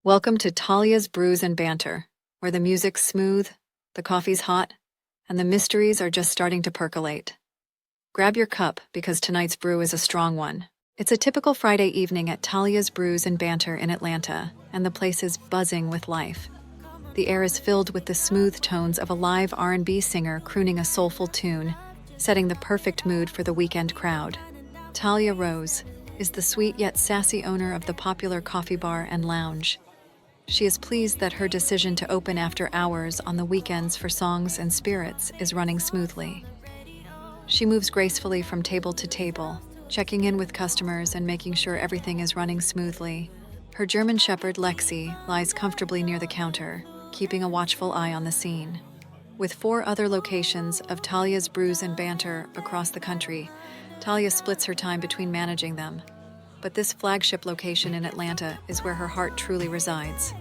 Welcome to Talia's Brews and Banter, where the music's smooth, the coffee's hot, and the mysteries are just starting to percolate. Grab your cup because tonight's brew is a strong one. It's a typical Friday evening at Talia's Brews and Banter in Atlanta, and the place is buzzing with life. The air is filled with the smooth tones of a live R&B singer crooning a soulful tune, setting the perfect mood for the weekend crowd. Talia Rose is the sweet yet sassy owner of the popular coffee bar and lounge. She is pleased that her decision to open after hours on the weekends for songs and spirits is running smoothly. She moves gracefully from table to table, checking in with customers and making sure everything is running smoothly. Her German Shepherd, Lexi, lies comfortably near the counter, keeping a watchful eye on the scene. With 4 other locations of Talia's Brews and Banter across the country, Talia splits her time between managing them. But this flagship location in Atlanta is where her heart truly resides.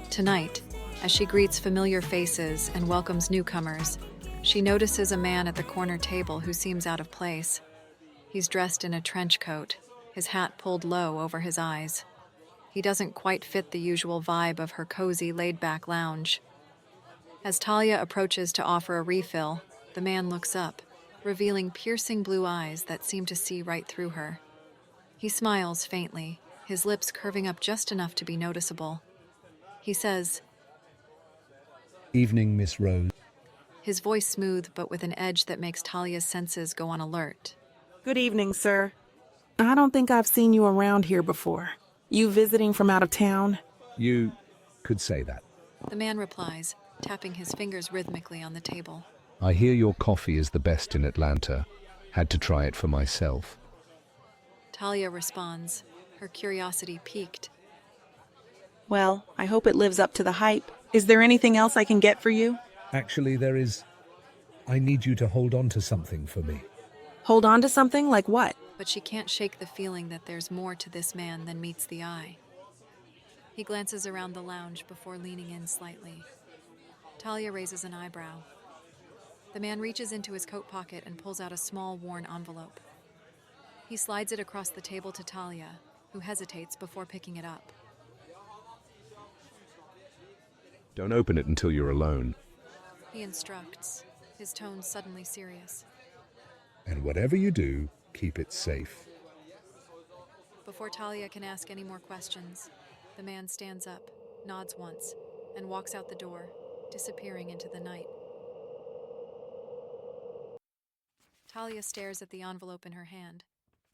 Tonight, as she greets familiar faces and welcomes newcomers, she notices a man at the corner table who seems out of place. He's dressed in a trench coat, his hat pulled low over his eyes. He doesn't quite fit the usual vibe of her cozy, laid-back lounge. As Talia approaches to offer a refill, the man looks up, revealing piercing blue eyes that seem to see right through her. He smiles faintly, his lips curving up just enough to be noticeable. He says, "Evening, Miss Rose." his voice smooth but with an edge that makes Talia's senses go on alert. Good evening, sir. I don't think I've seen you around here before. You visiting from out of town? You could say that. The man replies, tapping his fingers rhythmically on the table. I hear your coffee is the best in Atlanta. Had to try it for myself. Talia responds, her curiosity piqued. Well, I hope it lives up to the hype. Is there anything else I can get for you? Actually, there is. I need you to hold on to something for me. Hold on to something like what? But she can't shake the feeling that there's more to this man than meets the eye. He glances around the lounge before leaning in slightly. Talia raises an eyebrow. The man reaches into his coat pocket and pulls out a small, worn envelope. He slides it across the table to Talia, who hesitates before picking it up. Don't open it until you're alone. He instructs, his tone suddenly serious. And whatever you do, keep it safe. Before Talia can ask any more questions, the man stands up, nods once, and walks out the door, disappearing into the night. Talia stares at the envelope in her hand,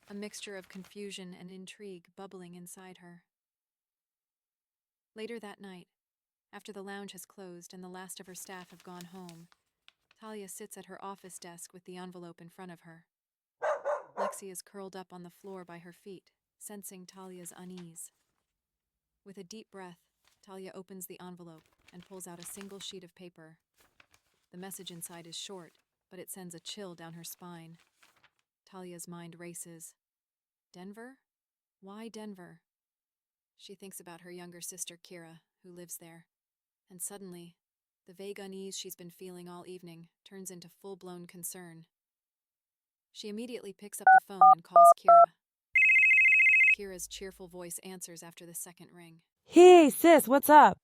a mixture of confusion and intrigue bubbling inside her. Later that night, after the lounge has closed and the last of her staff have gone home, Talia sits at her office desk with the envelope in front of her. Lexi is curled up on the floor by her feet, sensing Talia's unease. With a deep breath, Talia opens the envelope and pulls out a single sheet of paper. The message inside is short, but it sends a chill down her spine. Talia's mind races. Denver? Why Denver? She thinks about her younger sister, Kira, who lives there. And suddenly, the vague unease she's been feeling all evening turns into full-blown concern. She immediately picks up the phone and calls Kira. Kira's cheerful voice answers after the second ring. Hey, sis, what's up?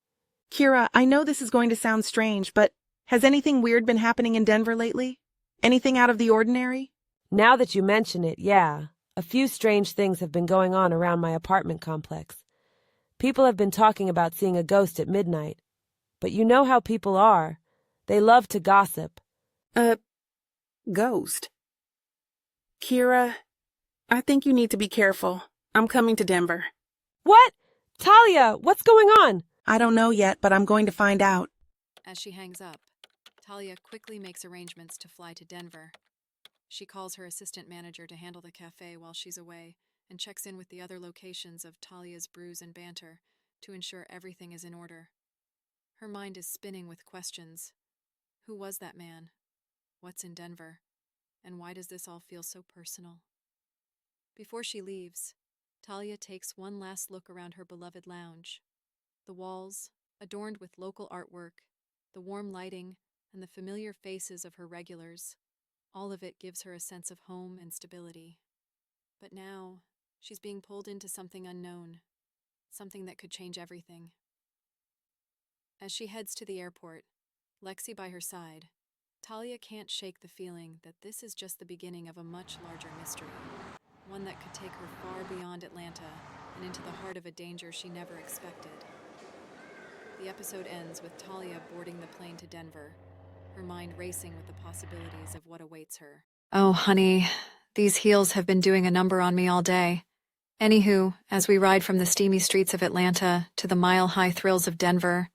Kira, I know this is going to sound strange, but has anything weird been happening in Denver lately? Anything out of the ordinary? Now that you mention it, yeah. A few strange things have been going on around my apartment complex. People have been talking about seeing a ghost at midnight. But you know how people are. They love to gossip. Ghost. Kira, I think you need to be careful. I'm coming to Denver. What? Talia, what's going on? I don't know yet, but I'm going to find out. As she hangs up, Talia quickly makes arrangements to fly to Denver. She calls her assistant manager to handle the café while she's away and checks in with the other locations of Talia's Brews and Banter to ensure everything is in order. Her mind is spinning with questions. Who was that man? What's in Denver? And why does this all feel so personal? Before she leaves, Talia takes one last look around her beloved lounge. The walls, adorned with local artwork, the warm lighting, and the familiar faces of her regulars, all of it gives her a sense of home and stability. But now, she's being pulled into something unknown. something that could change everything. As she heads to the airport, Lexi by her side, Talia can't shake the feeling that this is just the beginning of a much larger mystery, one that could take her far beyond Atlanta and into the heart of a danger she never expected. The episode ends with Talia boarding the plane to Denver, her mind racing with the possibilities of what awaits her. Oh, honey, these heels have been doing a number on me all day. Anywho, as we ride from the steamy streets of Atlanta to the mile-high thrills of Denver,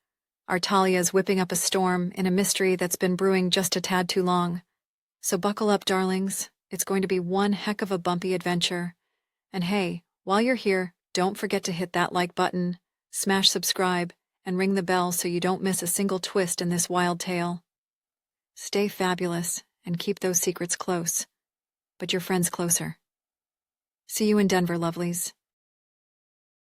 our Talia's whipping up a storm in a mystery that's been brewing just a tad too long. So buckle up, darlings. It's going to be one heck of a bumpy adventure. And hey, while you're here, don't forget to hit that like button, smash subscribe, and ring the bell so you don't miss a single twist in this wild tale. Stay fabulous and keep those secrets close, but your friends closer. See you in Denver, lovelies.